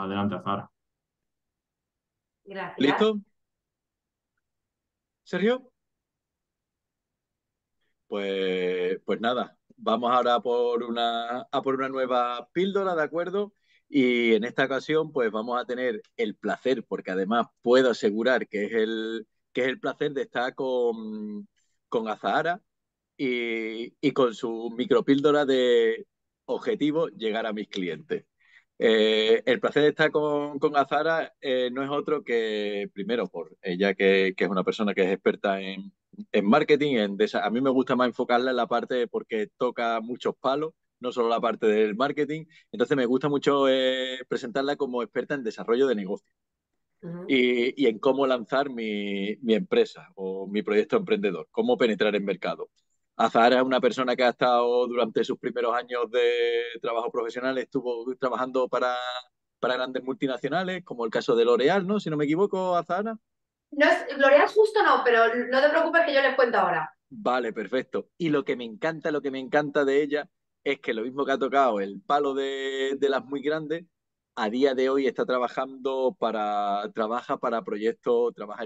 Adelante, Azahara. Gracias. ¿Listo, Sergio? Pues nada, vamos ahora a por una nueva píldora, ¿de acuerdo? Y en esta ocasión, pues vamos a tener el placer, porque además puedo asegurar que es el placer de estar con Azahara y con su micropíldora de objetivo llegar a mis clientes. El placer de estar con Azahara no es otro que, primero, por ella que es una persona que es experta en marketing. A mí me gusta más enfocarla en la parte porque toca muchos palos, no solo la parte del marketing. Entonces me gusta mucho presentarla como experta en desarrollo de negocio Ujú. y en cómo lanzar mi empresa o mi proyecto emprendedor, cómo penetrar en mercado. Azahara es una persona que ha estado durante sus primeros años de trabajo profesional, estuvo trabajando para grandes multinacionales, como el caso de L'Oreal, ¿no? Si no me equivoco, Azahara. No es, L'Oreal justo no, pero no te preocupes que yo les cuento ahora. Vale, perfecto. Y lo que me encanta de ella es que lo mismo que ha tocado el palo de las muy grandes, a día de hoy trabaja para proyectos, trabaja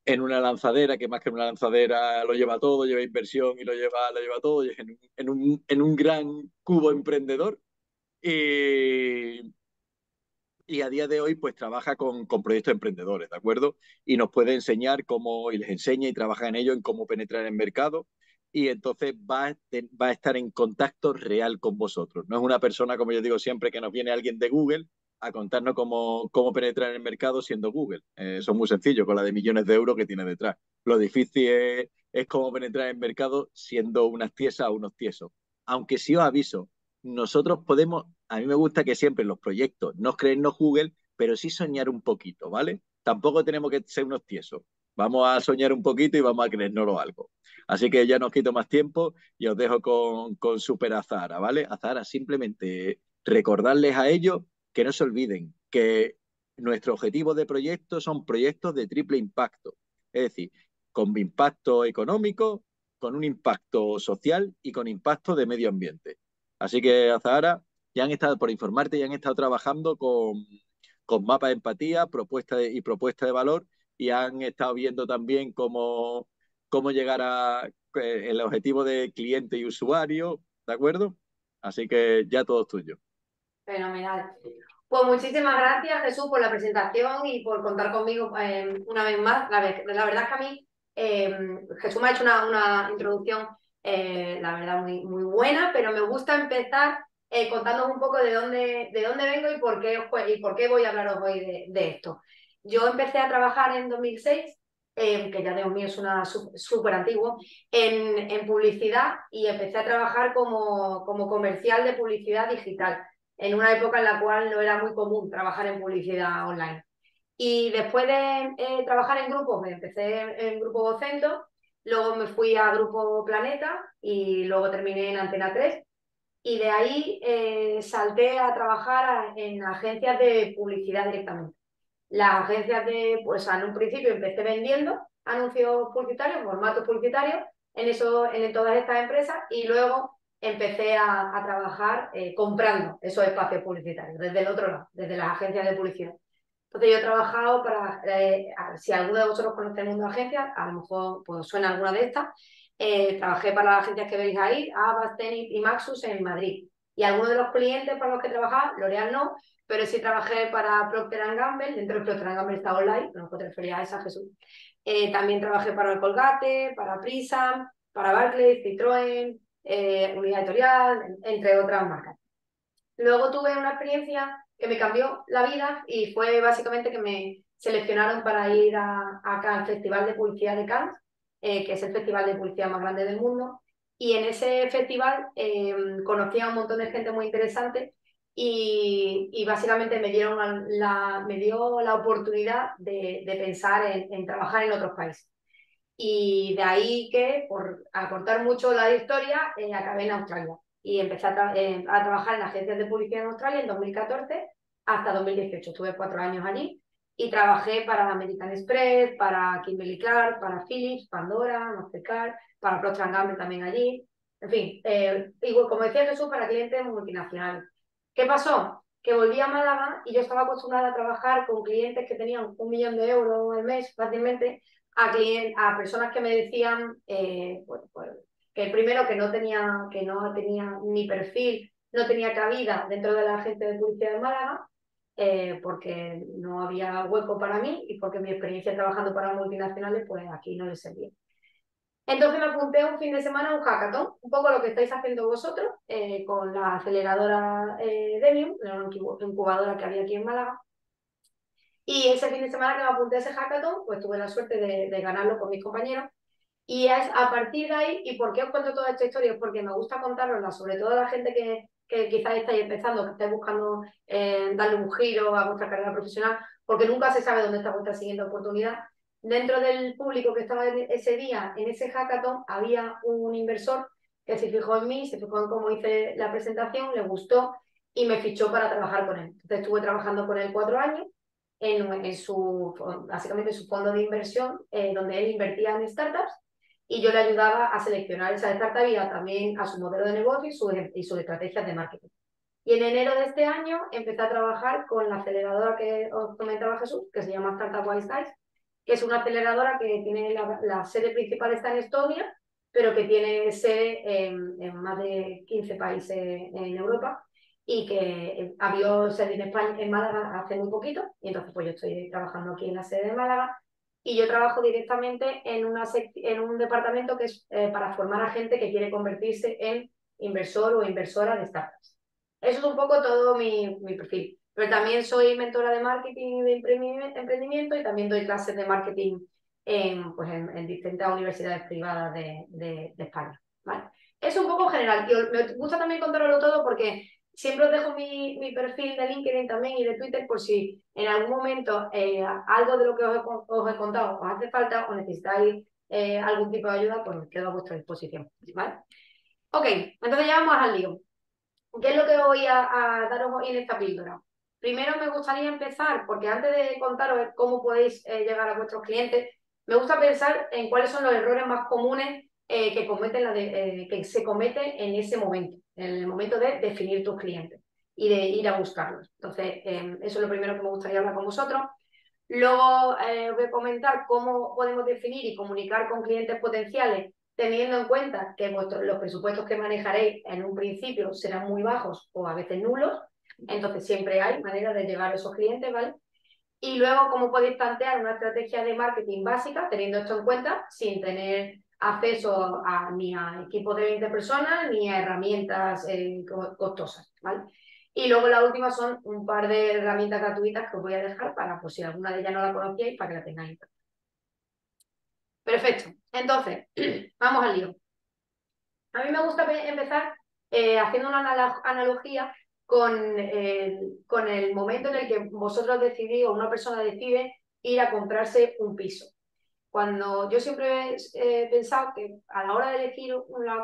en una lanzadera, que más que en una lanzadera lo lleva todo, lleva inversión y lo lleva todo, y es en un gran cubo emprendedor. Y, y a día de hoy pues trabaja con proyectos emprendedores, ¿de acuerdo? Y nos puede enseñar cómo, y les enseña y trabaja en ello, en cómo penetrar en el mercado, y entonces va a estar en contacto real con vosotros. No es una persona, como yo digo siempre, que nos viene alguien de Google a contarnos cómo penetrar en el mercado siendo Google. Eso es muy sencillo, con la de millones de euros que tiene detrás. Lo difícil es cómo penetrar en el mercado siendo unas tiesas o unos tiesos. Aunque sí os aviso, nosotros podemos, a mí me gusta que siempre en los proyectos no creernos Google, pero sí soñar un poquito, ¿vale? Tampoco tenemos que ser unos tiesos. Vamos a soñar un poquito y vamos a creérnoslo algo. Así que ya no os quito más tiempo y os dejo con Super Azahara, ¿vale? Azahara, simplemente recordarles a ellos que no se olviden que nuestro objetivo de proyecto son proyectos de triple impacto. Es decir, con impacto económico, con un impacto social y con impacto de medio ambiente. Así que, Azahara, ya han estado, por informarte, ya han estado trabajando con mapa de empatía, propuesta de valor, y han estado viendo también cómo llegar a el objetivo de cliente y usuario, ¿de acuerdo? Así que ya todo es tuyo. Fenomenal. Pues muchísimas gracias, Jesús, por la presentación y por contar conmigo una vez más. La verdad es que a mí Jesús me ha hecho una introducción, la verdad, muy, muy buena, pero me gusta empezar contándoos un poco de dónde vengo y por qué voy a hablaros hoy de esto. Yo empecé a trabajar en 2006, que ya Dios mío es una súper antiguo, en publicidad, y empecé a trabajar como comercial de publicidad digital en una época en la cual no era muy común trabajar en publicidad online. Y después de trabajar en grupos, me empecé en Grupo Vocento, luego me fui a Grupo Planeta y luego terminé en Antena 3. Y de ahí salté a trabajar en agencias de publicidad directamente. Las agencias pues en un principio empecé vendiendo anuncios publicitarios, formatos publicitarios, en todas estas empresas, y luego empecé a trabajar comprando esos espacios publicitarios desde el otro lado, desde las agencias de publicidad. Entonces yo he trabajado si alguno de vosotros conoce el mundo de agencias, a lo mejor pues, suena alguna de estas. Trabajé para las agencias que veis ahí, Avas, Zenith y Maxus en Madrid. Y algunos de los clientes para los que trabajaba, L'Oreal no, pero sí trabajé para Procter Gamble. Dentro de Procter Gamble está Online, no te refería a esa, Jesús. También trabajé para Colgate, para Prism, para Barclays, Citroën, Unidad Editorial, entre otras marcas. Luego tuve una experiencia que me cambió la vida y fue básicamente que me seleccionaron para ir acá al Festival de Publicidad de Cannes, que es el festival de publicidad más grande del mundo. Y en ese festival conocí a un montón de gente muy interesante y básicamente me dio la oportunidad de pensar en trabajar en otros países. Y de ahí que, por acortar mucho la historia, acabé en Australia. Y empecé a trabajar en agencias de publicidad en Australia en 2014 hasta 2018. Estuve 4 años allí y trabajé para American Express, para Kimberly Clark, para Philips, Pandora, Mastercard, para Procter Gamble también allí. En fin, y como decía Jesús, para clientes multinacionales. ¿Qué pasó? que volví a Málaga y yo estaba acostumbrada a trabajar con clientes que tenían 1 millón de euros al mes fácilmente, a personas que me decían pues, que primero que no tenía ni perfil, no tenía cabida dentro de la agencia de publicidad de Málaga, porque no había hueco para mí y porque mi experiencia trabajando para multinacionales pues aquí no les servía. Entonces me apunté un fin de semana a un hackathon, un poco lo que estáis haciendo vosotros con la aceleradora Demium, la incubadora que había aquí en Málaga. Y ese fin de semana que me apunté a ese hackathon, pues tuve la suerte de ganarlo con mis compañeros. Y es a partir de ahí, ¿y por qué os cuento toda esta historia? Es porque me gusta contárosla, sobre todo a la gente que quizás estáis empezando, que estáis buscando darle un giro a vuestra carrera profesional, porque nunca se sabe dónde está vuestra siguiente oportunidad. Dentro del público que estaba ese día, en ese hackathon, había un inversor que se fijó en mí, se fijó en cómo hice la presentación, le gustó y me fichó para trabajar con él. Entonces estuve trabajando con él 4 años básicamente su fondo de inversión, donde él invertía en startups y yo le ayudaba a seleccionar esa startup y también a su modelo de negocio y sus estrategias de marketing. Y en enero de este año empecé a trabajar con la aceleradora que os comentaba Jesús, que se llama Startup Wise Guys, que es una aceleradora que tiene la sede principal está en Estonia, pero que tiene sede en más de 15 países en Europa y que abrió sede en España, en Málaga hace muy poquito, y entonces pues yo estoy trabajando aquí en la sede de Málaga y yo trabajo directamente en un departamento que es para formar a gente que quiere convertirse en inversor o inversora de startups. Eso es un poco todo mi perfil. Pero también soy mentora de marketing y de emprendimiento y también doy clases de marketing en distintas universidades privadas de España. ¿Vale? Es un poco general. Y me gusta también contarlo todo porque siempre os dejo mi perfil de LinkedIn también y de Twitter por si en algún momento algo de lo que os he contado os hace falta o necesitáis algún tipo de ayuda, pues quedo a vuestra disposición. ¿Vale? Ok, entonces ya vamos al lío. ¿Qué es lo que voy a daros hoy en esta píldora? Primero me gustaría empezar, porque antes de contaros cómo podéis llegar a vuestros clientes, me gusta pensar en cuáles son los errores más comunes que se cometen en ese momento, en el momento de definir tus clientes y de ir a buscarlos. Entonces, eso es lo primero que me gustaría hablar con vosotros. Luego os voy a comentar cómo podemos definir y comunicar con clientes potenciales teniendo en cuenta que los presupuestos que manejaréis en un principio serán muy bajos o a veces nulos, entonces siempre hay manera de llegar a esos clientes, ¿vale? Y luego cómo podéis plantear una estrategia de marketing básica teniendo esto en cuenta sin tener acceso ni a equipos de 20 personas ni a herramientas costosas, ¿vale? Y luego la última son un par de herramientas gratuitas que os voy a dejar para, pues si alguna de ellas no la conocíais, para que la tengáis. Perfecto. Entonces, vamos al lío. A mí me gusta empezar haciendo una analogía con el momento en el que vosotros decidís o una persona decide ir a comprarse un piso. Cuando yo siempre he pensado que a la hora de elegir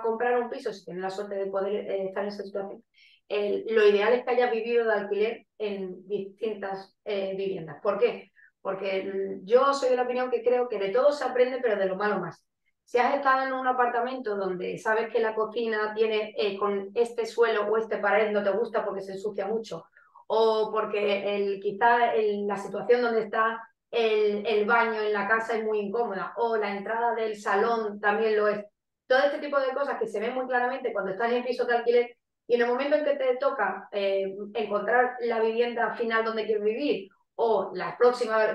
comprar un piso, si tienes la suerte de poder estar en esa situación, lo ideal es que hayas vivido de alquiler en distintas viviendas. ¿Por qué? Porque yo soy de la opinión que creo que de todo se aprende, pero de lo malo más. Si has estado en un apartamento donde sabes que la cocina tiene con este suelo o este pared no te gusta porque se ensucia mucho, o porque quizá la situación donde está el baño en la casa es muy incómoda, o la entrada del salón también lo es. Todo este tipo de cosas que se ven muy claramente cuando estás en pisos de alquiler y en el momento en que te toca encontrar la vivienda final donde quieres vivir o la próxima,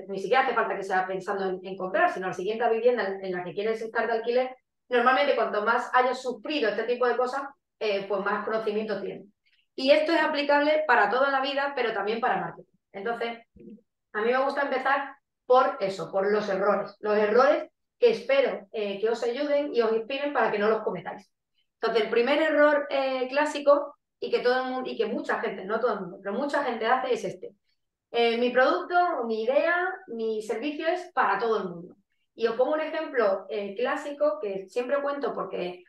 ni siquiera hace falta que sea pensando en comprar, sino la siguiente vivienda en la que quieres estar de alquiler, normalmente cuanto más hayas sufrido este tipo de cosas, pues más conocimiento tienes. Y esto es aplicable para toda la vida, pero también para marketing. Entonces, a mí me gusta empezar por eso, por los errores. Los errores que espero que os ayuden y os inspiren para que no los cometáis. Entonces, el primer error clásico y que todo el mundo, y que mucha gente, no todo el mundo, pero mucha gente hace es este. Mi producto, mi idea, mi servicio es para todo el mundo. Y os pongo un ejemplo clásico que siempre cuento porque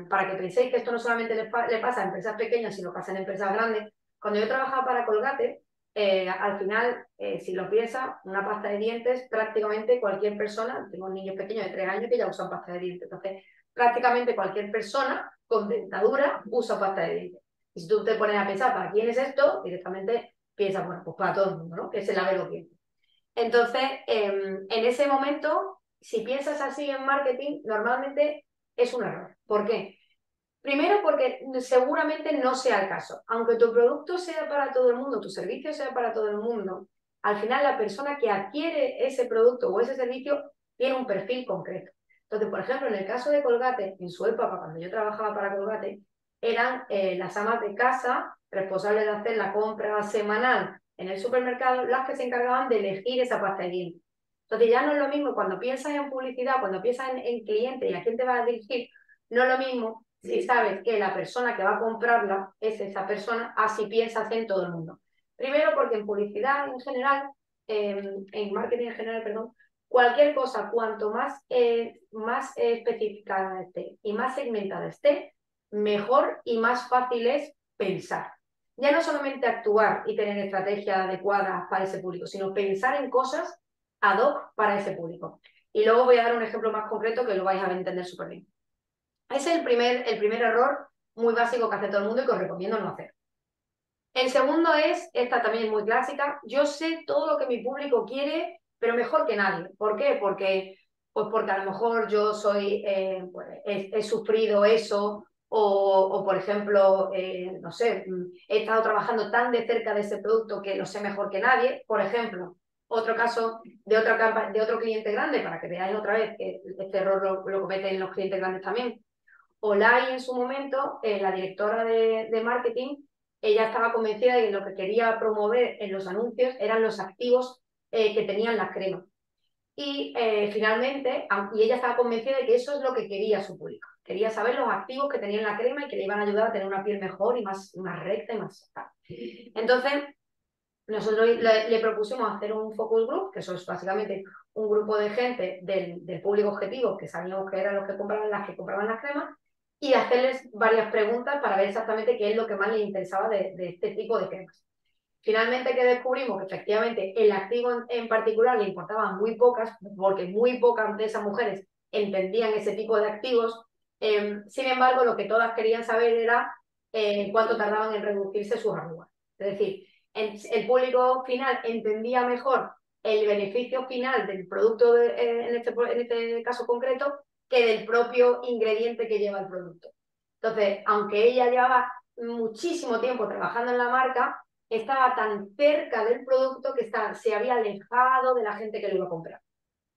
para que penséis que esto no solamente le pasa a empresas pequeñas, sino pasa en empresas grandes. Cuando yo trabajaba para Colgate, al final, si lo piensas, una pasta de dientes, prácticamente cualquier persona, tengo niños pequeños de 3 años que ya usan pasta de dientes, entonces prácticamente cualquier persona con dentadura usa pasta de dientes. Y si tú te pones a pensar, ¿para quién es esto? Directamente piensas, bueno, pues para todo el mundo, ¿no? Que se lave los dientes. Entonces, en ese momento, si piensas así en marketing, normalmente es un error. ¿Por qué? Primero porque seguramente no sea el caso. Aunque tu producto sea para todo el mundo, tu servicio sea para todo el mundo, al final la persona que adquiere ese producto o ese servicio tiene un perfil concreto. Entonces, por ejemplo, en el caso de Colgate, en su época, cuando yo trabajaba para Colgate, eran las amas de casa responsables de hacer la compra semanal en el supermercado las que se encargaban de elegir esa pasta de dientes. Entonces ya no es lo mismo cuando piensas en publicidad, cuando piensas en cliente y a quién te vas a dirigir, no es lo mismo si sabes que la persona que va a comprarla es esa persona, así piensas en todo el mundo. Primero porque en publicidad en general, en marketing en general, perdón, cualquier cosa, cuanto más especificada esté y más segmentada esté, mejor y más fácil es pensar. Ya no solamente actuar y tener estrategias adecuadas para ese público, sino pensar en cosas ad hoc para ese público. Y luego voy a dar un ejemplo más concreto que lo vais a entender súper bien. Ese es el primer error muy básico que hace todo el mundo y que os recomiendo no hacer. El segundo es, esta también es muy clásica, yo sé todo lo que mi público quiere, pero mejor que nadie. ¿Por qué? Porque a lo mejor yo pues, he sufrido eso o por ejemplo, no sé, he estado trabajando tan de cerca de ese producto que lo sé mejor que nadie. Por ejemplo, otro caso de otro cliente grande, para que veáis otra vez que este error lo cometen los clientes grandes también. Olay en su momento, la directora de marketing, ella estaba convencida de que lo que quería promover en los anuncios eran los activos que tenían las cremas. Y finalmente, y ella estaba convencida de que eso es lo que quería su público. Quería saber los activos que tenían la crema y que le iban a ayudar a tener una piel mejor y más recta y más... Entonces, nosotros le propusimos hacer un focus group, que eso es básicamente un grupo de gente del público objetivo, que sabíamos que eran los que compraban las cremas, y hacerles varias preguntas para ver exactamente qué es lo que más les interesaba de este tipo de cremas. Finalmente que descubrimos que efectivamente el activo en particular le importaban muy pocas, porque muy pocas de esas mujeres entendían ese tipo de activos. Sin embargo, lo que todas querían saber era cuánto tardaban en reducirse sus arrugas. Es decir, el público final entendía mejor el beneficio final del producto en este caso concreto que del propio ingrediente que lleva el producto. Entonces, aunque ella llevaba muchísimo tiempo trabajando en la marca, estaba tan cerca del producto que se había alejado de la gente que lo iba a comprar.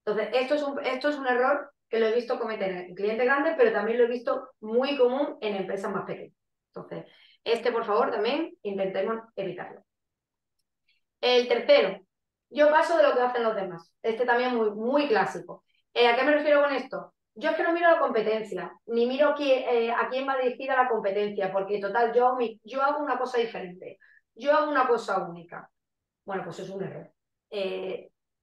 Entonces, esto es un error que lo he visto cometer en clientes grandes, pero también lo he visto muy común en empresas más pequeñas. Entonces, por favor, también intentemos evitarlo. El tercero, yo paso de lo que hacen los demás. Este también muy, muy clásico. ¿A qué me refiero con esto? Yo es que no miro la competencia, ni miro a quién va dirigida la competencia, porque total, yo hago una cosa diferente, yo hago una cosa única. Bueno, pues es un error.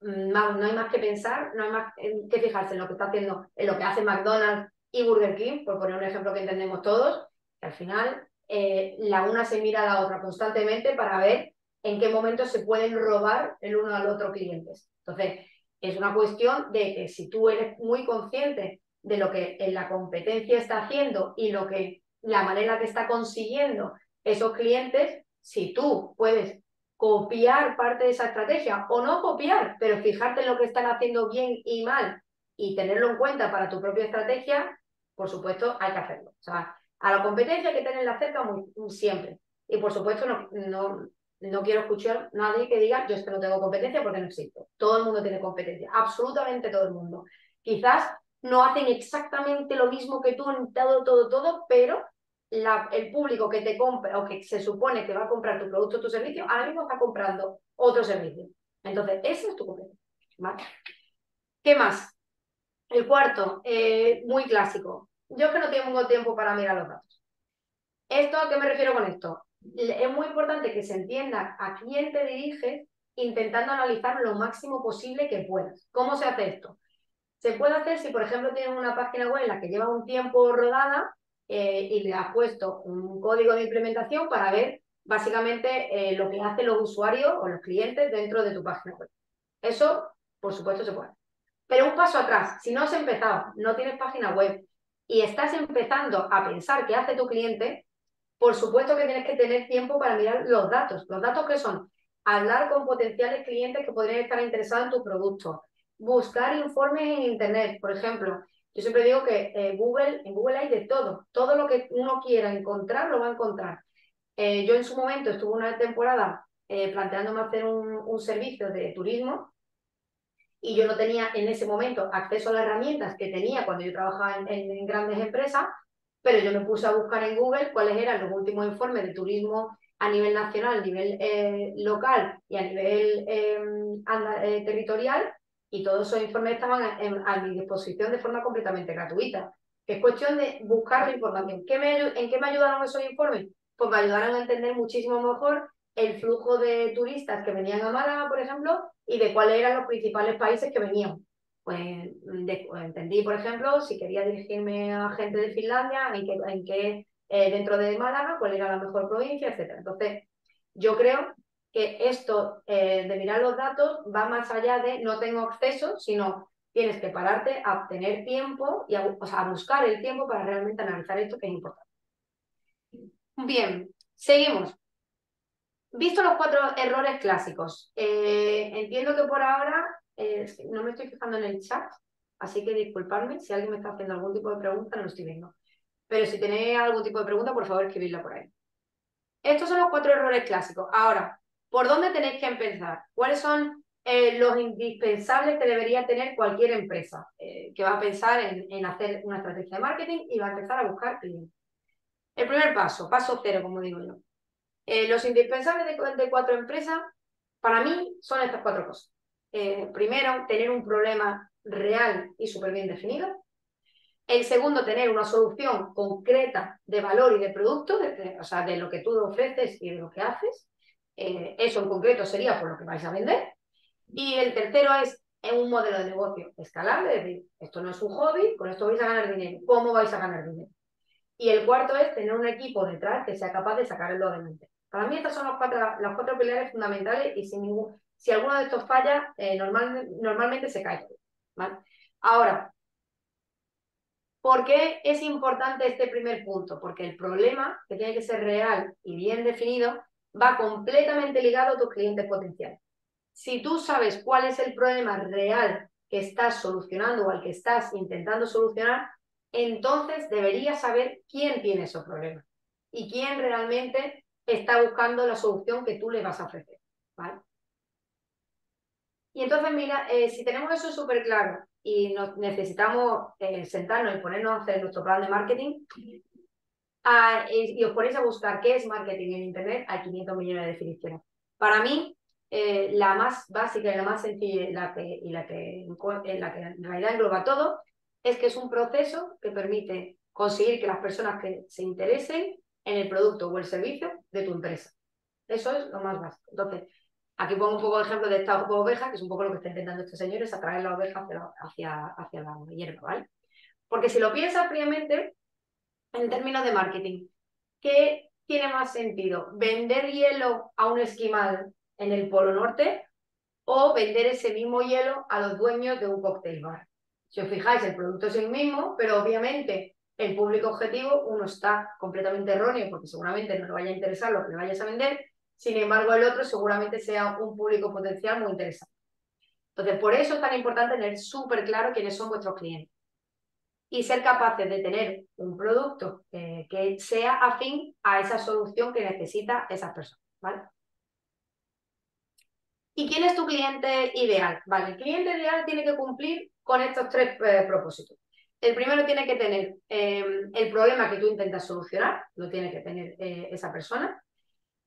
No hay más que pensar, no hay más que fijarse en lo que está haciendo, en lo que hace McDonald's y Burger King, por poner un ejemplo que entendemos todos, que al final la una se mira a la otra constantemente para ver en qué momento se pueden robar el uno al otro clientes. Entonces, es una cuestión de que si tú eres muy consciente de lo que en la competencia está haciendo y la manera que está consiguiendo esos clientes, si tú puedes copiar parte de esa estrategia o no copiar, pero fijarte en lo que están haciendo bien y mal y tenerlo en cuenta para tu propia estrategia, por supuesto, hay que hacerlo. O sea, a la competencia hay que tenerla cerca siempre. Y por supuesto, no quiero escuchar a nadie que diga yo es que no tengo competencia porque no existe. Todo el mundo tiene competencia, absolutamente todo el mundo. Quizás no hacen exactamente lo mismo que tú en todo, pero el público que te compra o que se supone que va a comprar tu producto o tu servicio, ahora mismo está comprando otro servicio. Entonces, ese es tu competencia. ¿Vale? ¿Qué más? El cuarto, muy clásico. Yo es que no tengo tiempo para mirar los datos. ¿A qué me refiero con esto? Es muy importante que se entienda a quién te diriges intentando analizar lo máximo posible que puedas. ¿Cómo se hace esto? Se puede hacer si, por ejemplo, tienes una página web en la que lleva un tiempo rodada y le has puesto un código de implementación para ver básicamente lo que hacen los usuarios o los clientes dentro de tu página web. Eso, por supuesto, se puede. Pero un paso atrás, si no has empezado, no tienes página web y estás empezando a pensar qué hace tu cliente, Por supuesto que tienes que tener tiempo para mirar los datos. ¿Los datos qué son? Hablar con potenciales clientes que podrían estar interesados en tu producto. Buscar informes en Internet, por ejemplo. Yo siempre digo que en Google hay de todo. Todo lo que uno quiera encontrar, lo va a encontrar. Yo en su momento estuve una temporada planteándome hacer un servicio de turismo y yo no tenía en ese momento acceso a las herramientas que tenía cuando yo trabajaba en grandes empresas, pero yo me puse a buscar en Google cuáles eran los últimos informes de turismo a nivel nacional, a nivel local y a nivel territorial, y todos esos informes estaban a mi disposición de forma completamente gratuita. Es cuestión de buscar la información. ¿En qué me ayudaron esos informes? Pues me ayudaron a entender muchísimo mejor el flujo de turistas que venían a Málaga, por ejemplo, y de cuáles eran los principales países que venían. Pues entendí, por ejemplo, si quería dirigirme a gente de Finlandia, en qué dentro de Málaga, cuál era la mejor provincia, etcétera. Entonces, yo creo que esto de mirar los datos va más allá de no tengo acceso, sino tienes que pararte a tener tiempo y o sea, a buscar el tiempo para realmente analizar esto que es importante. Bien, seguimos. Visto los 4 errores clásicos, entiendo que por ahora no me estoy fijando en el chat, así que disculpadme si alguien me está haciendo algún tipo de pregunta, no lo estoy viendo. Pero si tenéis algún tipo de pregunta, por favor, escribidla por ahí. Estos son los 4 errores clásicos. Ahora, ¿por dónde tenéis que empezar? ¿Cuáles son los indispensables que debería tener cualquier empresa que va a pensar en hacer una estrategia de marketing y va a empezar a buscar clientes? El primer paso 0, como digo yo. Los indispensables de 4 empresas, para mí, son estas 4 cosas. Primero, tener un problema real y súper bien definido. El segundo, tener una solución concreta de valor y de producto, o sea, de lo que tú ofreces y de lo que haces. Eso en concreto sería por lo que vais a vender. Y el tercero es un modelo de negocio escalable, es decir, esto no es un hobby, con esto vais a ganar dinero. ¿Cómo vais a ganar dinero? Y el cuarto es tener un equipo detrás que sea capaz de sacarlo adelante. Para mí estas son los 4 pilares fundamentales y si alguno de estos falla, normalmente se cae. ¿Vale? Ahora, ¿por qué es importante este primer punto? Porque el problema, que tiene que ser real y bien definido, va completamente ligado a tus clientes potenciales. Si tú sabes cuál es el problema real que estás solucionando o al que estás intentando solucionar, entonces deberías saber quién tiene esos problemas y quién realmente está buscando la solución que tú le vas a ofrecer. ¿Vale? Y entonces, mira, si tenemos eso súper claro y necesitamos sentarnos y ponernos a hacer nuestro plan de marketing, y os ponéis a buscar qué es marketing en Internet, hay 500 millones de definiciones. Para mí, la más básica y la más sencilla y la que en realidad engloba todo, es que es un proceso que permite conseguir que las personas que se interesen en el producto o el servicio de tu empresa. Eso es lo más básico. Entonces, aquí pongo un poco de ejemplo de esta oveja, que es un poco lo que está intentando este señor, es atraer la oveja hacia la hierba, ¿vale? Porque si lo piensas fríamente, en términos de marketing, ¿qué tiene más sentido? ¿Vender hielo a un esquimal en el Polo Norte o vender ese mismo hielo a los dueños de un cocktail bar? Si os fijáis, el producto es el mismo, pero obviamente el público objetivo, uno está completamente erróneo porque seguramente no le vaya a interesar lo que le vayas a vender, sin embargo el otro seguramente sea un público potencial muy interesante. Entonces, por eso es tan importante tener súper claro quiénes son vuestros clientes y ser capaces de tener un producto que sea afín a esa solución que necesita esa persona, ¿vale? ¿Y quién es tu cliente ideal? Vale, el cliente ideal tiene que cumplir con estos 3 propósitos. El primero tiene que tener el problema que tú intentas solucionar, lo tiene que tener esa persona.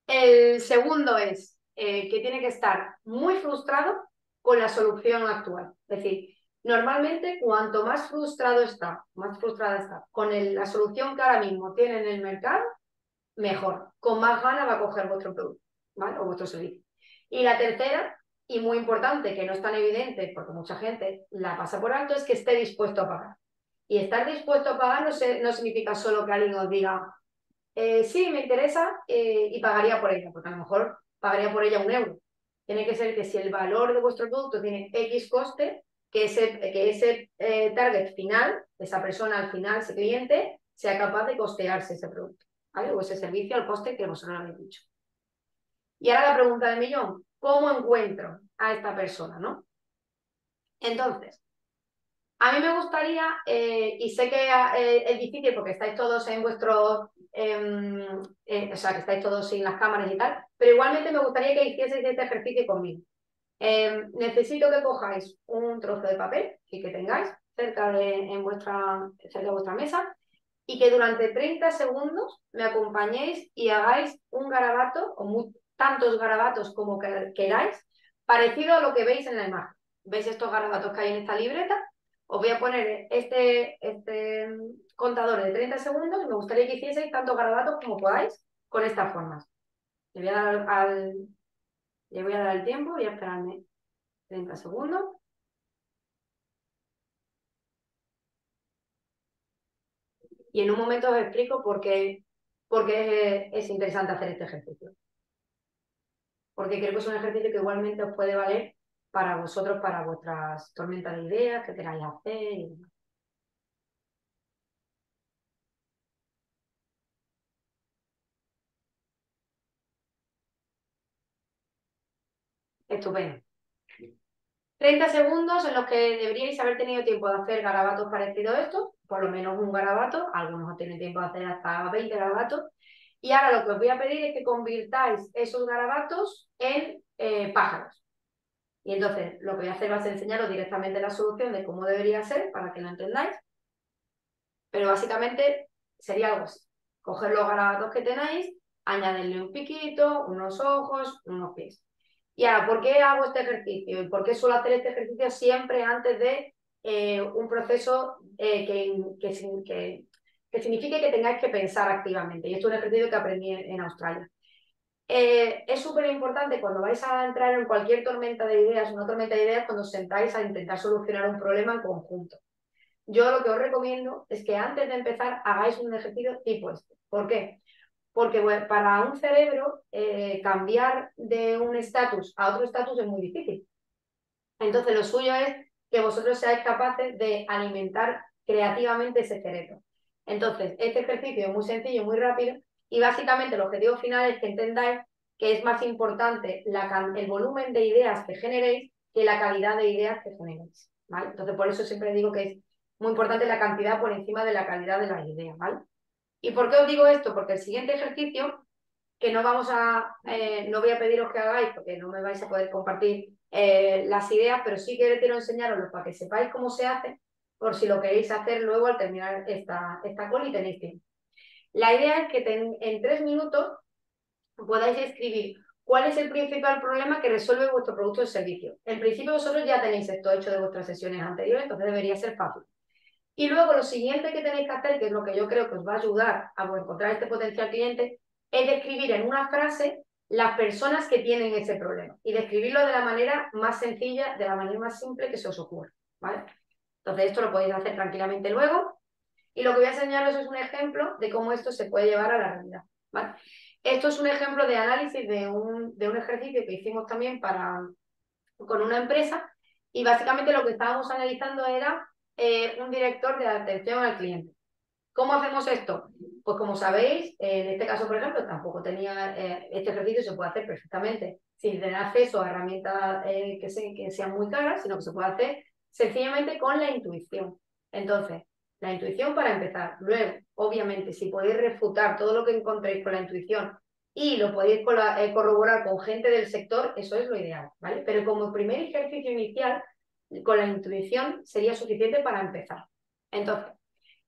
El segundo es que tiene que estar muy frustrado con la solución actual. Es decir, normalmente cuanto más frustrado está, más frustrada está con la solución que ahora mismo tiene en el mercado, mejor. Con más ganas va a coger vuestro producto, ¿vale? O vuestro servicio. Y la tercera, y muy importante, que no es tan evidente porque mucha gente la pasa por alto, es que esté dispuesto a pagar. Y estar dispuesto a pagar no significa solo que alguien os diga sí, me interesa y pagaría por ella, porque a lo mejor pagaría por ella 1 euro. Tiene que ser que si el valor de vuestro producto tiene X coste, que ese target final, esa persona al final, ese cliente, sea capaz de costearse ese producto. ¿vale? O ese servicio al coste que vosotros habéis dicho. Y ahora la pregunta del millón, ¿cómo encuentro a esta persona, no? Entonces, a mí me gustaría, y sé que es difícil porque estáis todos en vuestros, o sea, que estáis todos sin las cámaras y tal, pero igualmente me gustaría que hicieseis este ejercicio conmigo. Necesito que cojáis un trozo de papel y que tengáis cerca cerca de vuestra mesa y que durante 30 segundos me acompañéis y hagáis un garabato o tantos garabatos como queráis, parecido a lo que veis en la imagen. ¿Veis estos garabatos que hay en esta libreta? Os voy a poner este contador de 30 segundos y me gustaría que hicieseis tantos garabatos como podáis con estas formas. Le voy a dar al tiempo, voy a esperarme 30 segundos. Y en un momento os explico por qué es interesante hacer este ejercicio. Porque creo que es un ejercicio que igualmente os puede valer para vosotros, para vuestras tormentas de ideas que queráis hacer y demás. Estupendo. 30 segundos en los que deberíais haber tenido tiempo de hacer garabatos parecidos a estos, por lo menos un garabato, algunos tienen tiempo de hacer hasta 20 garabatos, y ahora lo que os voy a pedir es que convirtáis esos garabatos en pájaros. Y entonces lo que voy a hacer va a ser enseñaros directamente la solución de cómo debería ser para que lo entendáis, pero básicamente sería algo así. Coger los garabatos que tenéis, añadirle un piquito, unos ojos, unos pies. Y ahora, ¿por qué hago este ejercicio? ¿Y por qué suelo hacer este ejercicio siempre antes de un proceso que signifique que tengáis que pensar activamente? Y esto es un ejercicio que aprendí en Australia. Es súper importante cuando vais a entrar en cualquier tormenta de ideas, una tormenta de ideas, cuando os sentáis a intentar solucionar un problema en conjunto. Yo lo que os recomiendo es que antes de empezar hagáis un ejercicio tipo este. ¿Por qué? Porque bueno, para un cerebro cambiar de un estatus a otro estatus es muy difícil. Entonces lo suyo es que vosotros seáis capaces de alimentar creativamente ese cerebro. Entonces, este ejercicio es muy sencillo, muy rápido y básicamente el objetivo final es que entendáis que es más importante el volumen de ideas que generéis que la calidad de ideas que generéis, ¿vale? Entonces, por eso siempre digo que es muy importante la cantidad por encima de la calidad de las ideas, ¿vale? ¿Y por qué os digo esto? Porque el siguiente ejercicio que no voy a pediros que hagáis porque no me vais a poder compartir las ideas, pero sí que quiero enseñaroslo para que sepáis cómo se hace, por si lo queréis hacer luego al terminar esta call y tenéis tiempo. La idea es que en 3 minutos podáis escribir cuál es el principal problema que resuelve vuestro producto o servicio. En principio vosotros ya tenéis esto hecho de vuestras sesiones anteriores, entonces debería ser fácil. Y luego lo siguiente que tenéis que hacer, que es lo que yo creo que os va a ayudar a encontrar este potencial cliente, es describir en una frase las personas que tienen ese problema y describirlo de la manera más sencilla, de la manera más simple que se os ocurra, ¿vale? Entonces esto lo podéis hacer tranquilamente luego y lo que voy a enseñaros es un ejemplo de cómo esto se puede llevar a la realidad, ¿vale? Esto es un ejemplo de análisis de un ejercicio que hicimos también con una empresa y básicamente lo que estábamos analizando era un director de atención al cliente. ¿Cómo hacemos esto? Pues como sabéis, en este caso, por ejemplo, tampoco tenía, este ejercicio se puede hacer perfectamente sin tener acceso a herramientas que sean muy caras, sino que se puede hacer sencillamente con la intuición. Entonces, la intuición para empezar. Luego, obviamente, si podéis refutar todo lo que encontréis con la intuición y lo podéis corroborar con gente del sector, eso es lo ideal, ¿vale? Pero como primer ejercicio inicial, con la intuición sería suficiente para empezar. Entonces,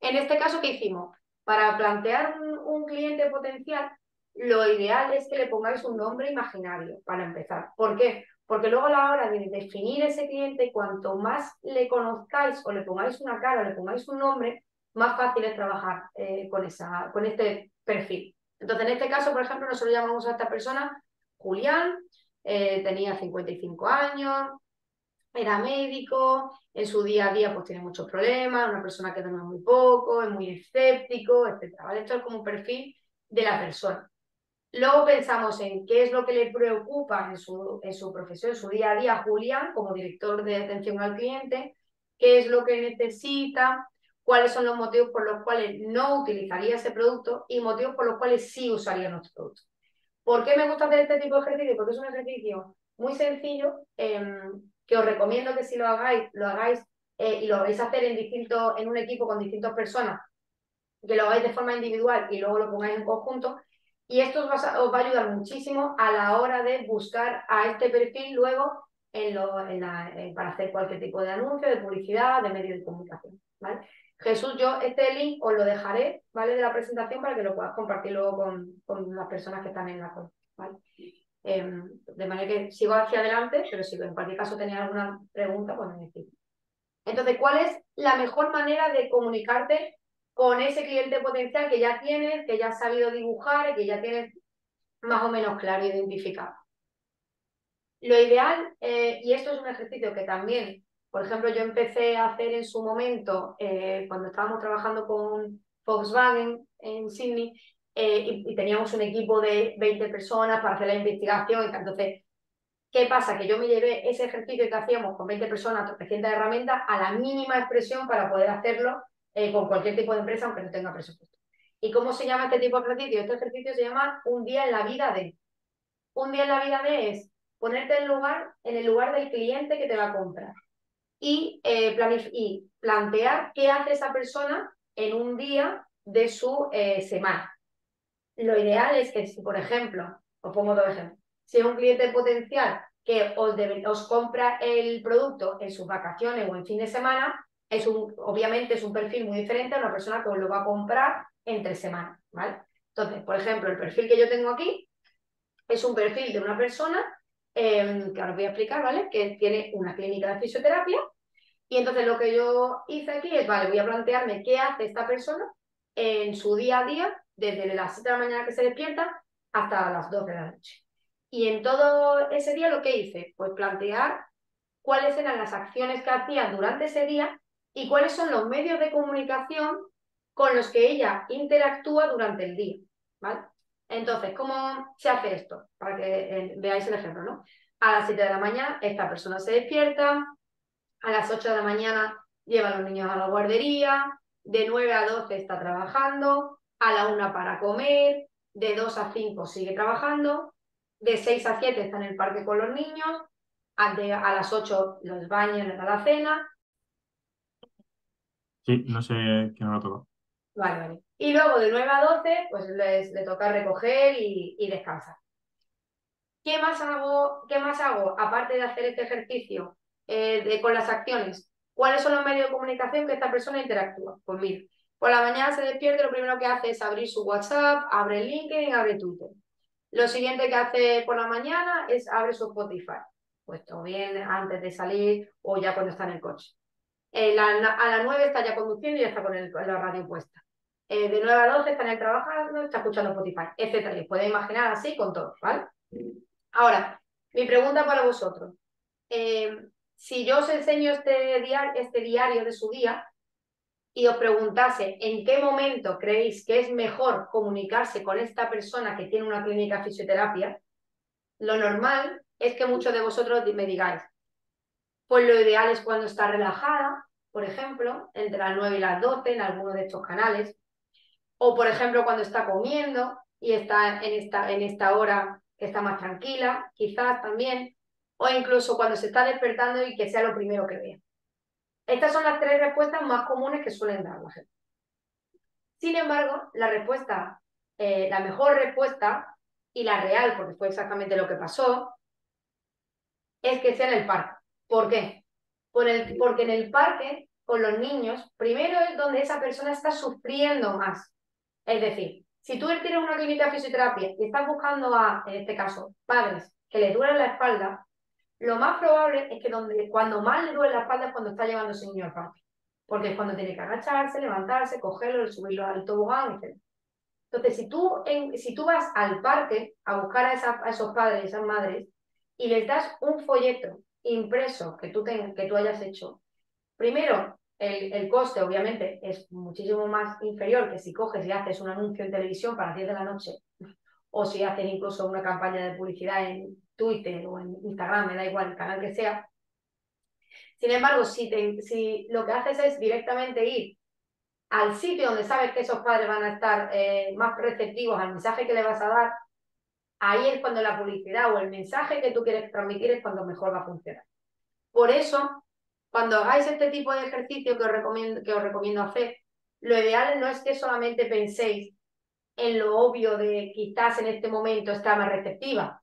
en este caso, ¿qué hicimos? Para plantear un cliente potencial, lo ideal es que le pongáis un nombre imaginario para empezar. ¿Por qué? Porque luego a la hora de definir ese cliente, cuanto más le conozcáis o le pongáis una cara o le pongáis un nombre, más fácil es trabajar con este perfil. Entonces, en este caso, por ejemplo, nosotros llamamos a esta persona Julián, tenía 55 años, era médico, en su día a día pues tiene muchos problemas, una persona que duerme muy poco, es muy escéptico, etc. ¿Vale? Esto es como un perfil de la persona. Luego pensamos en qué es lo que le preocupa en su profesión, en su día a día, a Julián, como director de atención al cliente, qué es lo que necesita, cuáles son los motivos por los cuales no utilizaría ese producto y motivos por los cuales sí usaría nuestro producto. ¿Por qué me gusta hacer este tipo de ejercicio? Porque es un ejercicio muy sencillo, que os recomiendo que si lo hagáis y lo vais a hacer en un equipo con distintas personas, que lo hagáis de forma individual y luego lo pongáis en conjunto. Y esto os va a ayudar muchísimo a la hora de buscar a este perfil luego para hacer cualquier tipo de anuncio, de publicidad, de medio de comunicación, ¿vale? Jesús, yo este link os lo dejaré, ¿vale? De la presentación para que lo puedas compartir luego con las personas que están en la call, ¿vale? De manera que sigo hacia adelante, pero si en cualquier caso tenéis alguna pregunta, pues me decís. Entonces, ¿cuál es la mejor manera de comunicarte con ese cliente potencial que ya tienes, que ya has sabido dibujar y que ya tienes más o menos claro identificado? Lo ideal, y esto es un ejercicio que también, por ejemplo, yo empecé a hacer en su momento cuando estábamos trabajando con Volkswagen en Sydney, y teníamos un equipo de 20 personas para hacer la investigación. Entonces, ¿qué pasa? Que yo me llevé ese ejercicio que hacíamos con 20 personas, tropecientas herramientas, a la mínima expresión para poder hacerlo con cualquier tipo de empresa, aunque no tenga presupuesto. ¿Y cómo se llama este tipo de ejercicio? Este ejercicio se llama un día en la vida de. Un día en la vida de es ponerte en el lugar del cliente que te va a comprar y plantear qué hace esa persona en un día de su semana. Lo ideal es que si, por ejemplo, os pongo dos ejemplos, si es un cliente potencial que os compra el producto en sus vacaciones o en fin de semana, obviamente es un perfil muy diferente a una persona que os lo va a comprar entre semanas, ¿vale? Entonces, por ejemplo, el perfil que yo tengo aquí es un perfil de una persona, que ahora os voy a explicar, ¿vale? Que tiene una clínica de fisioterapia. Y entonces lo que yo hice aquí es, vale, voy a plantearme qué hace esta persona en su día a día, desde las 7 de la mañana que se despierta hasta las 12 de la noche. Y en todo ese día lo que hice, pues plantear cuáles eran las acciones que hacía durante ese día y cuáles son los medios de comunicación con los que ella interactúa durante el día, ¿vale? Entonces, ¿cómo se hace esto? Para que veáis el ejemplo, ¿no? A las 7 de la mañana esta persona se despierta, a las 8 de la mañana lleva a los niños a la guardería, de 9 a 12 está trabajando, a la 1 para comer, de 2 a 5 sigue trabajando, de 6 a 7 está en el parque con los niños, a las 8 los baños, les da la cena. Sí, no sé quién me lo tocó. Vale, vale. Y luego de 9 a 12 pues le toca recoger y descansar. ¿Qué más hago? ¿Qué más hago? Aparte de hacer este ejercicio con las acciones, ¿cuáles son los medios de comunicación que esta persona interactúa? Pues mira, por la mañana se despierta y lo primero que hace es abrir su WhatsApp, abre LinkedIn, abre Twitter. Lo siguiente que hace por la mañana es abre su Spotify, pues o bien antes de salir o ya cuando está en el coche. A las 9 está ya conduciendo y ya está con la radio puesta. De 9 a 12 está en el trabajando, está escuchando Spotify, etc. Y os podéis imaginar así con todo, ¿vale? Ahora, mi pregunta para vosotros. Si yo os enseño este diario de su día y os preguntase en qué momento creéis que es mejor comunicarse con esta persona que tiene una clínica de fisioterapia, lo normal es que muchos de vosotros me digáis, pues lo ideal es cuando está relajada, por ejemplo, entre las 9 y las 12 en alguno de estos canales, o por ejemplo cuando está comiendo y está en esta hora que está más tranquila, quizás también, o incluso cuando se está despertando y que sea lo primero que vea. Estas son las tres respuestas más comunes que suelen dar la gente. Sin embargo, la mejor respuesta y la real, porque fue exactamente lo que pasó, es que sea en el parque. ¿Por qué? Porque en el parque, con los niños, primero es donde esa persona está sufriendo más. Es decir, si tú tienes una clínica de fisioterapia y estás buscando en este caso, padres que les duele la espalda, lo más probable es que cuando más le duele la espalda es cuando está llevando a ese niño al parque. Porque es cuando tiene que agacharse, levantarse, cogerlo, subirlo al tobogán, etc. Entonces, si tú vas al parque a buscar a esos padres y esas madres y les das un folleto impreso que tú hayas hecho, primero, el coste obviamente es muchísimo más inferior que si coges y haces un anuncio en televisión para las 10 de la noche o si haces incluso una campaña de publicidad en Twitter o en Instagram, me da igual el canal que sea. Sin embargo, si lo que haces es directamente ir al sitio donde sabes que esos padres van a estar más receptivos al mensaje que le vas a dar, ahí es cuando la publicidad o el mensaje que tú quieres transmitir es cuando mejor va a funcionar. Por eso, cuando hagáis este tipo de ejercicio que os recomiendo hacer, lo ideal no es que solamente penséis en lo obvio de quizás en este momento está más receptiva.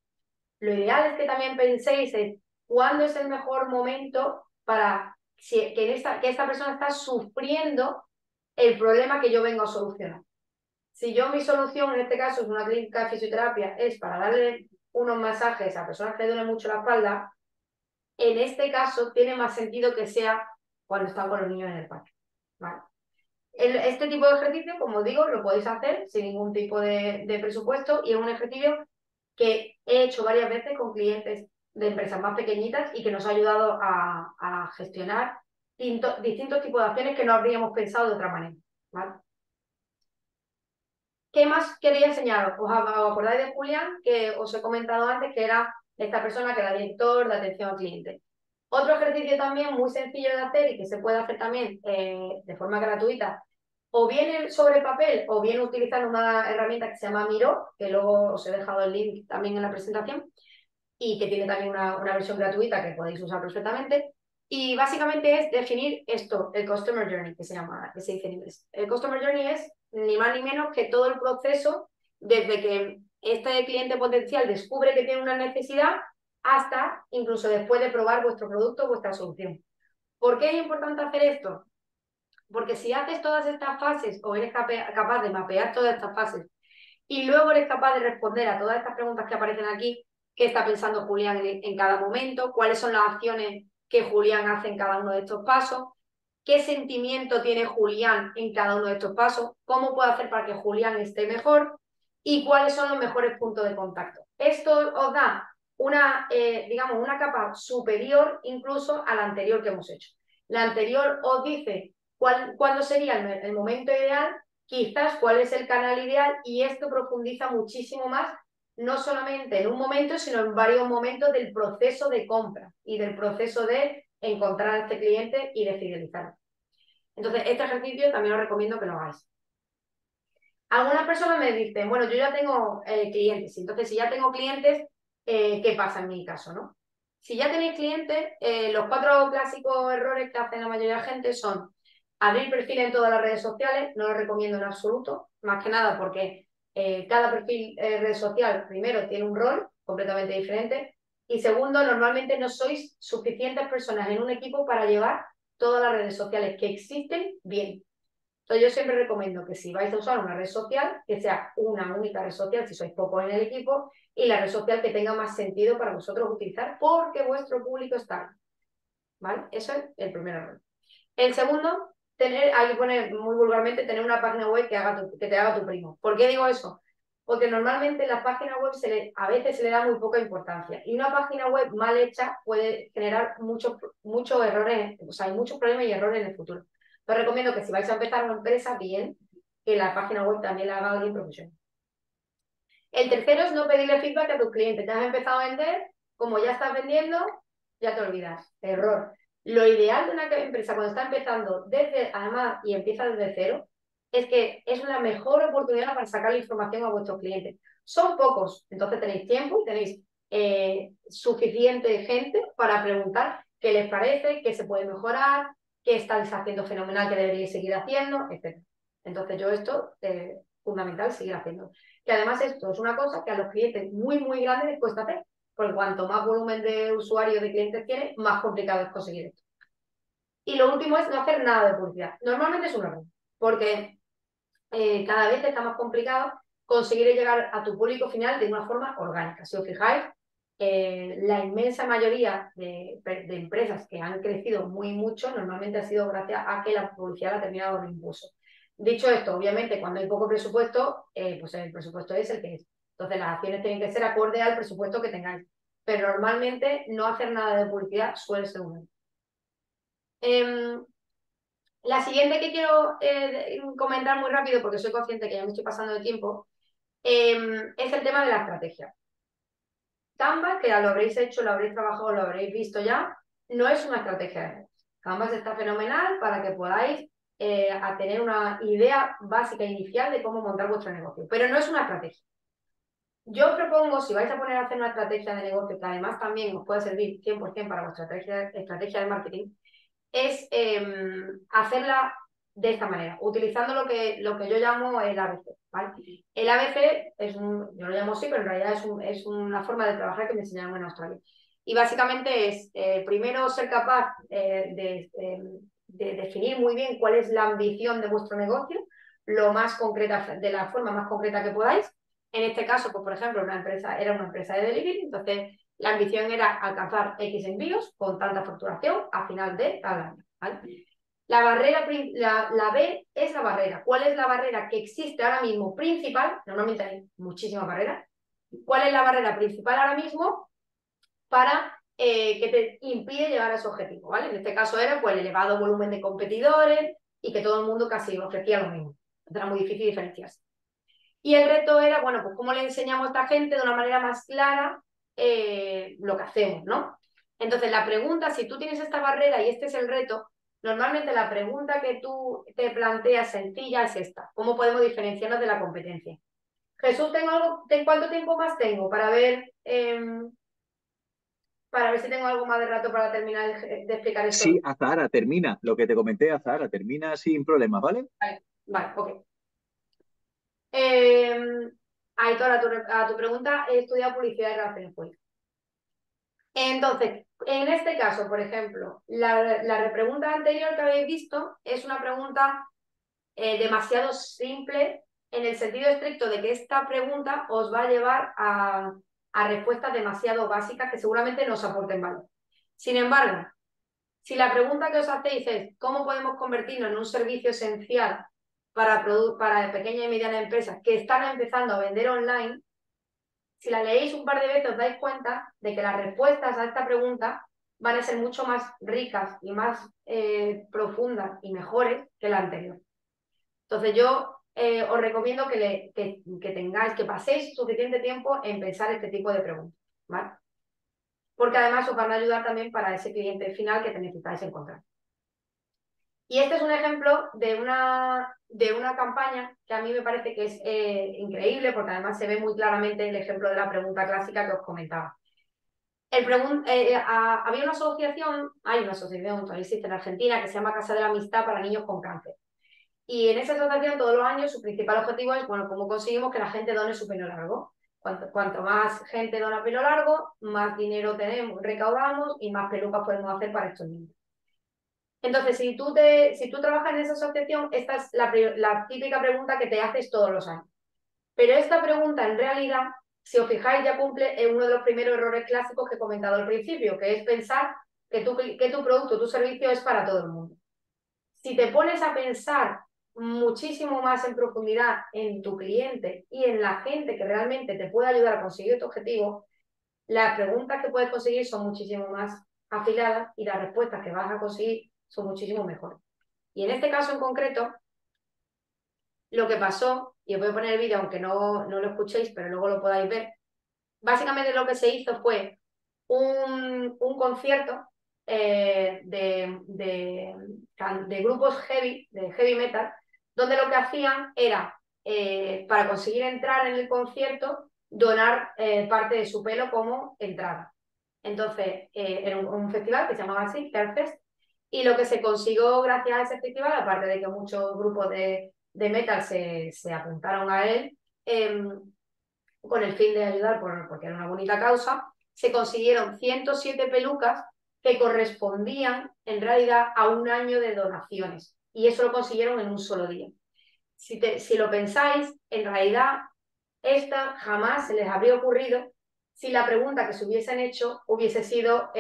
Lo ideal es que también penséis en cuándo es el mejor momento para que esta persona está sufriendo el problema que yo vengo a solucionar. Si yo mi solución, en este caso es una clínica de fisioterapia, es para darle unos masajes a personas que le duele mucho la espalda, en este caso tiene más sentido que sea cuando están con los niños en el parque. ¿Vale? Este tipo de ejercicio, como digo, lo podéis hacer sin ningún tipo de presupuesto y es un ejercicio que he hecho varias veces con clientes de empresas más pequeñitas y que nos ha ayudado a gestionar distintos tipos de acciones que no habríamos pensado de otra manera. ¿Vale? ¿Qué más quería enseñaros? ¿Os acordáis de Julián, que os he comentado antes, que era esta persona que era director de atención al cliente? Otro ejercicio también muy sencillo de hacer y que se puede hacer también de forma gratuita, o bien sobre papel, o bien utilizando una herramienta que se llama Miro, que luego os he dejado el link también en la presentación, y que tiene también una versión gratuita que podéis usar perfectamente. Y básicamente es definir esto, el Customer Journey, que se llama, que se dice en inglés. El Customer Journey es ni más ni menos que todo el proceso desde que este cliente potencial descubre que tiene una necesidad hasta incluso después de probar vuestro producto o vuestra solución. ¿Por qué es importante hacer esto? Porque si haces todas estas fases o eres capaz de mapear todas estas fases y luego eres capaz de responder a todas estas preguntas que aparecen aquí, qué está pensando Julián en cada momento, cuáles son las acciones que Julián hace en cada uno de estos pasos, qué sentimiento tiene Julián en cada uno de estos pasos, cómo puedo hacer para que Julián esté mejor y cuáles son los mejores puntos de contacto. Esto os da una, digamos, una capa superior incluso a la anterior que hemos hecho. La anterior os dice cuándo sería el momento ideal, quizás cuál es el canal ideal, y esto profundiza muchísimo más, no solamente en un momento, sino en varios momentos del proceso de compra y del proceso de encontrar a este cliente y de fidelizarlo. Entonces, este ejercicio también os recomiendo que lo hagáis. Algunas personas me dicen, bueno, yo ya tengo clientes, entonces si ya tengo clientes, ¿qué pasa en mi caso, no? Si ya tenéis clientes, los 4 clásicos errores que hacen la mayoría de la gente son abrir perfil en todas las redes sociales, no lo recomiendo en absoluto, más que nada porque cada perfil red social, primero, tiene un rol completamente diferente y segundo, normalmente no sois suficientes personas en un equipo para llevar todas las redes sociales que existen bien. Entonces yo siempre recomiendo que si vais a usar una red social, que sea una única red social si sois pocos en el equipo y la red social que tenga más sentido para vosotros utilizar porque vuestro público está ahí. ¿Vale? Eso es el primer error. El segundo, ahí pone muy vulgarmente, tener una página web que te haga tu primo. ¿Por qué digo eso? Porque normalmente la página web a veces se le da muy poca importancia y una página web mal hecha puede generar muchos errores, o sea, hay muchos problemas y errores en el futuro. Os recomiendo que si vais a empezar una empresa, bien, que la página web también la haga alguien profesional. El tercero es no pedirle feedback a tus clientes. Te has empezado a vender, como ya estás vendiendo, ya te olvidas. Error. Lo ideal de una empresa cuando está empezando además, y empieza desde cero, es que es la mejor oportunidad para sacar la información a vuestros clientes. Son pocos, entonces tenéis tiempo, tenéis suficiente gente para preguntar qué les parece, qué se puede mejorar, qué estáis haciendo fenomenal, que deberíais seguir haciendo, etc. Entonces yo esto, fundamental, seguir haciendo. Que además esto es una cosa que a los clientes muy, muy grandes les cuesta hacer, porque cuanto más volumen de usuarios, de clientes tiene, más complicado es conseguir esto. Y lo último es no hacer nada de publicidad. Normalmente es un error, porque cada vez está más complicado conseguir llegar a tu público final de una forma orgánica. Si os fijáis, la inmensa mayoría de empresas que han crecido muy mucho normalmente ha sido gracias a que la publicidad la ha terminado de impulso. Dicho esto, obviamente, cuando hay poco presupuesto, pues el presupuesto es el que es. Entonces, las acciones tienen que ser acorde al presupuesto que tengáis. Pero normalmente no hacer nada de publicidad suele ser un error. La siguiente que quiero comentar muy rápido, porque soy consciente que ya me estoy pasando de tiempo, es el tema de la estrategia. Canvas, que ya lo habréis hecho, lo habréis trabajado, lo habréis visto ya, no es una estrategia de redes. Canvas está fenomenal para que podáis a tener una idea básica inicial de cómo montar vuestro negocio, pero no es una estrategia. Yo propongo, si vais a poner a hacer una estrategia de negocio, que además también os puede servir 100% para vuestra estrategia de marketing, es hacerla de esta manera, utilizando lo que yo llamo el ABC, ¿vale? El ABC yo lo llamo así, pero en realidad es una forma de trabajar que me enseñaron en Australia. Y básicamente es, primero, ser capaz de definir muy bien cuál es la ambición de vuestro negocio, lo más concreta, de la forma más concreta que podáis. En este caso, pues, por ejemplo, era una empresa de delivery, entonces la ambición era alcanzar X envíos con tanta facturación a final de cada año, ¿vale? La barrera, la B es la barrera. ¿Cuál es la barrera que existe ahora mismo principal? Normalmente hay muchísimas barreras. ¿Cuál es la barrera principal ahora mismo para que te impide llegar a ese objetivo? ¿Vale? En este caso era pues, el elevado volumen de competidores y que todo el mundo casi ofrecía lo mismo. Era muy difícil diferenciarse. Y el reto era, bueno, pues cómo le enseñamos a esta gente de una manera más clara lo que hacemos, ¿no? Entonces, la pregunta, si tú tienes esta barrera y este es el reto, normalmente la pregunta que tú te planteas sencilla es esta: ¿cómo podemos diferenciarnos de la competencia? Jesús, ¿tengo algo, ¿cuánto tiempo más tengo para ver si tengo algo más de rato para terminar de explicar Sí, esto? Azahara, termina. Lo que te comenté, Azahara, termina sin problemas, ¿vale? Vale, vale, ok. Eh, Aitor, a tu pregunta, he estudiado publicidad y relaciones públicas. Entonces, en este caso, por ejemplo, la repregunta anterior que habéis visto es una pregunta demasiado simple en el sentido estricto de que esta pregunta os va a llevar a respuestas demasiado básicas que seguramente no os aporten valor. Sin embargo, si la pregunta que os hacéis es ¿cómo podemos convertirnos en un servicio esencial para pequeñas y medianas empresas que están empezando a vender online? Si la leéis un par de veces os dais cuenta de que las respuestas a esta pregunta van a ser mucho más ricas y más profundas y mejores que la anterior. Entonces yo os recomiendo que tengáis, que paséis suficiente tiempo en pensar este tipo de preguntas, ¿vale? Porque además os van a ayudar también para ese cliente final que te necesitáis encontrar. Y este es un ejemplo de una campaña que a mí me parece que es increíble, porque además se ve muy claramente el ejemplo de la pregunta clásica que os comentaba. Había una asociación, hay una asociación, todavía existe en Argentina, que se llama Casa de la Amistad para Niños con Cáncer. Y en esa asociación todos los años su principal objetivo es, bueno, cómo conseguimos que la gente done su pelo largo. Cuanto más gente dona pelo largo, más dinero recaudamos y más pelucas podemos hacer para estos niños. Entonces, si tú trabajas en esa asociación, esta es la típica pregunta que te haces todos los años. Pero esta pregunta, en realidad, si os fijáis, ya cumple uno de los primeros errores clásicos que he comentado al principio, que es pensar que tu producto, tu servicio es para todo el mundo. Si te pones a pensar muchísimo más en profundidad en tu cliente y en la gente que realmente te puede ayudar a conseguir tu objetivo, las preguntas que puedes conseguir son muchísimo más afiladas y las respuestas que vas a conseguir son muchísimo mejores. Y en este caso en concreto, lo que pasó, y os voy a poner el vídeo aunque no lo escuchéis, pero luego lo podáis ver, básicamente lo que se hizo fue un concierto de grupos de heavy metal, donde lo que hacían era, para conseguir entrar en el concierto, donar parte de su pelo como entrada. Entonces, era un festival que se llamaba así, Hairfest, y lo que se consiguió gracias a ese festival, aparte de que muchos grupos de metal se apuntaron a él, con el fin de ayudar, porque era una bonita causa, se consiguieron 107 pelucas que correspondían en realidad a un año de donaciones. Y eso lo consiguieron en un solo día. Si lo pensáis, en realidad esta jamás se les habría ocurrido si la pregunta que se hubiesen hecho hubiese sido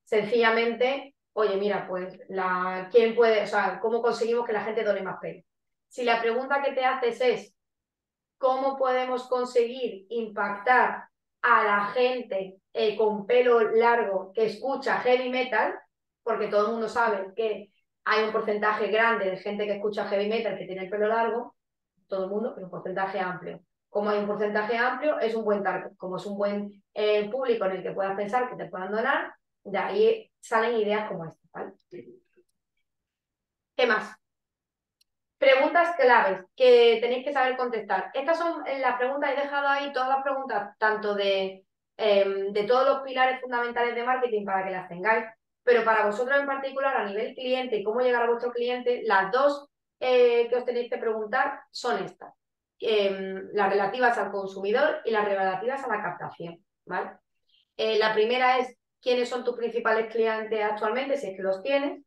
sencillamente, oye, mira, pues, ¿quién puede, o sea, cómo conseguimos que la gente done más pelo? Si la pregunta que te haces es, ¿cómo podemos conseguir impactar a la gente con pelo largo que escucha heavy metal? Porque todo el mundo sabe que hay un porcentaje grande de gente que escucha heavy metal que tiene el pelo largo, todo el mundo, pero un porcentaje amplio. Como hay un porcentaje amplio, es un buen target. Como es un buen público en el que puedas pensar que te puedan donar, de ahí salen ideas como esta, ¿vale? ¿Qué más? Preguntas claves que tenéis que saber contestar. Estas son las preguntas, he dejado ahí todas las preguntas, tanto de todos los pilares fundamentales de marketing para que las tengáis, pero para vosotros en particular, a nivel cliente y cómo llegar a vuestro cliente, las dos que os tenéis que preguntar son estas. Las relativas al consumidor y las relativas a la captación, ¿vale? La primera es quiénes son tus principales clientes actualmente, si es que los tienes.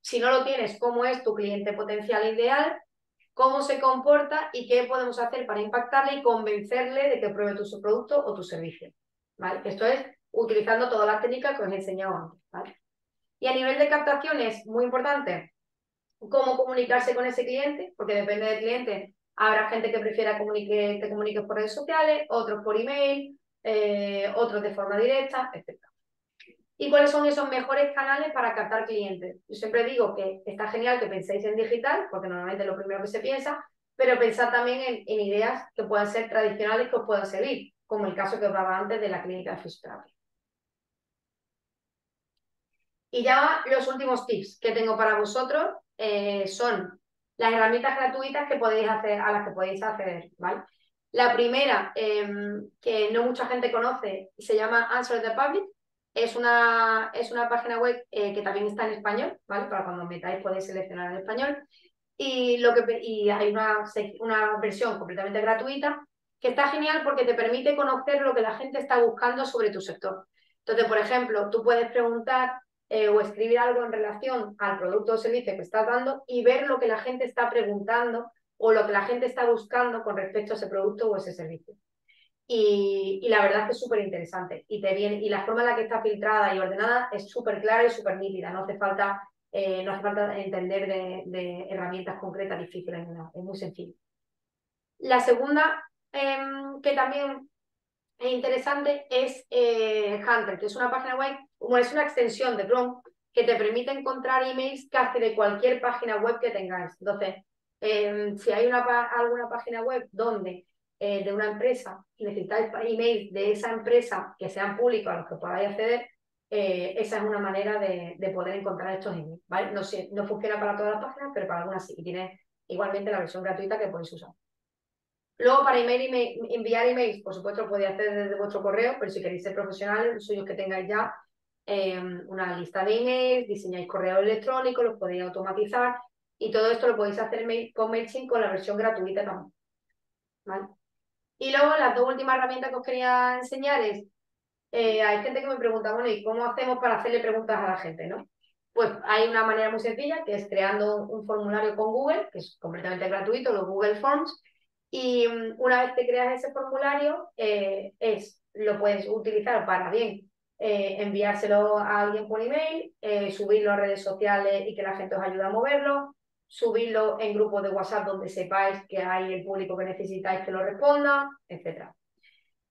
Si no lo tienes, cómo es tu cliente potencial ideal, cómo se comporta y qué podemos hacer para impactarle y convencerle de que pruebe tu producto o tu servicio. ¿Vale? Esto es utilizando todas las técnicas que os he enseñado antes. ¿Vale? Y a nivel de captación es muy importante cómo comunicarse con ese cliente, porque depende del cliente. Habrá gente que prefiera que te comuniques por redes sociales, otros por email, otros de forma directa, etc. ¿Y cuáles son esos mejores canales para captar clientes? Yo siempre digo que está genial que penséis en digital, porque normalmente es lo primero que se piensa, pero pensad también en ideas que puedan ser tradicionales que os puedan servir, como el caso que os daba antes de la clínica de fisioterapia. Y ya los últimos tips que tengo para vosotros son las herramientas gratuitas que podéis hacer, a las que podéis acceder, ¿vale? La primera, que no mucha gente conoce, se llama Answer the Public. Es una página web que también está en español, ¿vale? Para cuando metáis podéis seleccionar en español. Y hay una versión completamente gratuita que está genial porque te permite conocer lo que la gente está buscando sobre tu sector. Entonces, por ejemplo, tú puedes preguntar o escribir algo en relación al producto o servicio que estás dando y ver lo que la gente está preguntando o lo que la gente está buscando con respecto a ese producto o ese servicio. Y la verdad es que es súper interesante. Y la forma en la que está filtrada y ordenada es súper clara y súper nítida. No hace falta entender de herramientas concretas difíciles, no, es muy sencillo. La segunda, que también es interesante, es Hunter, que es una página web, como es una extensión de Chrome, que te permite encontrar emails casi de cualquier página web que tengáis. Entonces, si hay alguna página web de una empresa y necesitáis emails de esa empresa que sean públicos a los que podáis acceder, esa es una manera de poder encontrar estos emails, ¿vale? No funciona para todas las páginas, pero para algunas sí. Y tiene igualmente la versión gratuita que podéis usar. Luego, para enviar emails, por supuesto, lo podéis hacer desde vuestro correo, pero si queréis ser profesionales, los suyos que tengáis ya una lista de emails, diseñáis correo electrónico, los podéis automatizar y todo esto lo podéis hacer con MailChimp con la versión gratuita también. ¿Vale? Y luego, las dos últimas herramientas que os quería enseñar es, hay gente que me pregunta, bueno, ¿y cómo hacemos para hacerle preguntas a la gente, no? Pues hay una manera muy sencilla, que es creando un formulario con Google, que es completamente gratuito, los Google Forms, y una vez que creas ese formulario, lo puedes utilizar para bien enviárselo a alguien por email, subirlo a redes sociales y que la gente os ayude a moverlo, subirlo en grupos de WhatsApp donde sepáis que hay el público que necesitáis que lo responda, etcétera.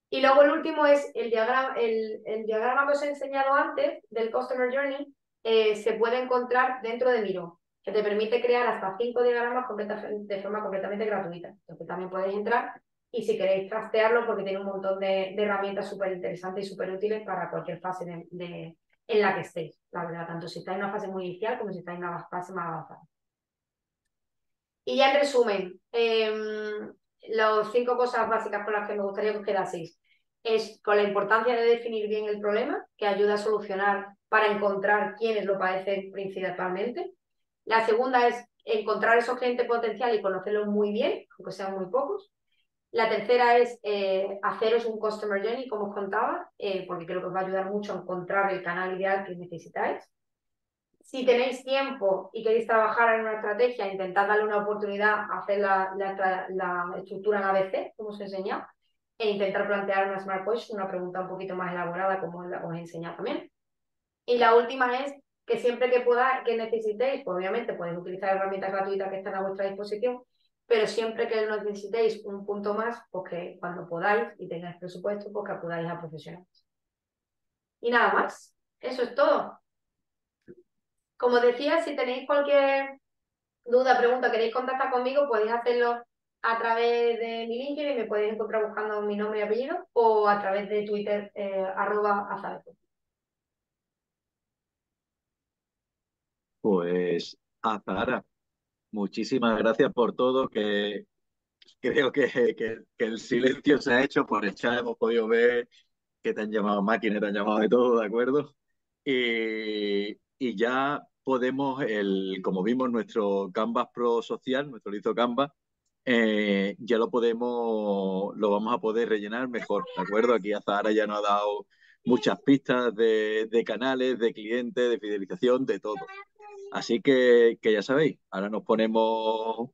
Y luego el último es el diagrama que os he enseñado antes del Customer Journey, se puede encontrar dentro de Miro, que te permite crear hasta 5 diagramas de forma completamente gratuita. Entonces también podéis entrar y si queréis trastearlo porque tiene un montón de herramientas súper interesantes y súper útiles para cualquier fase en la que estéis, la verdad, tanto si estáis en una fase muy inicial como si estáis en una fase más avanzada. Y ya en resumen, las 5 cosas básicas con las que me gustaría que os quedaseis es con la importancia de definir bien el problema, que ayuda a solucionar para encontrar quiénes lo padecen principalmente. La segunda es encontrar esos clientes potenciales y conocerlos muy bien, aunque sean muy pocos. La tercera es haceros un Customer Journey, como os contaba, porque creo que os va a ayudar mucho a encontrar el canal ideal que necesitáis. Si tenéis tiempo y queréis trabajar en una estrategia, intentad darle una oportunidad a hacer la estructura en ABC, como os he enseñado, e intentar plantear una Smart Question, una pregunta un poquito más elaborada, como os he enseñado también. Y la última es que siempre que necesitéis, pues obviamente podéis utilizar herramientas gratuitas que están a vuestra disposición, pero siempre que necesitéis un punto más, pues que cuando podáis y tengáis presupuesto, pues que acudáis a profesionales. Y nada más, eso es todo. Como decía, si tenéis cualquier duda, pregunta, queréis contactar conmigo, podéis hacerlo a través de mi LinkedIn, me podéis encontrar buscando mi nombre y apellido, o a través de Twitter, @azabeto. Pues, Azahara, muchísimas gracias por todo, que creo que el silencio se ha hecho por el chat, hemos podido ver que te han llamado máquina, te han llamado de todo, ¿de acuerdo? Y ya podemos, como vimos nuestro Canvas Pro social, nuestro lizo Canvas, ya lo vamos a poder rellenar mejor, ¿de acuerdo? Aquí Azahara ya nos ha dado muchas pistas de canales, de clientes, de fidelización, de todo. Así que ya sabéis, ahora nos ponemos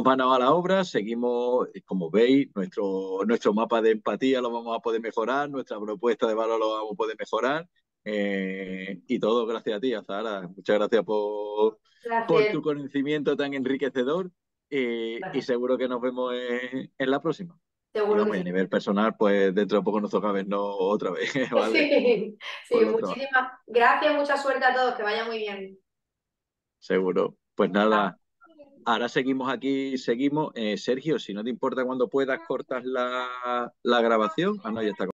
manos a la obra, seguimos, como veis, nuestro mapa de empatía lo vamos a poder mejorar, nuestra propuesta de valor lo vamos a poder mejorar, y todo gracias a ti, Azahara. Muchas gracias por tu Placer. conocimiento tan enriquecedor, y Gracias. seguro que nos vemos en la próxima. Y Seguro que vamos, y a sí. nivel personal, pues dentro de poco nos toca vernos otra vez, ¿vale? Sí, Por sí, los trabajos, muchísimas gracias, mucha suerte a todos, que vaya muy bien. seguro. Pues Chao. nada. Ahora seguimos aquí, seguimos. Sergio, si no te importa cuando puedas, cortas la grabación. Ah, no, ya está.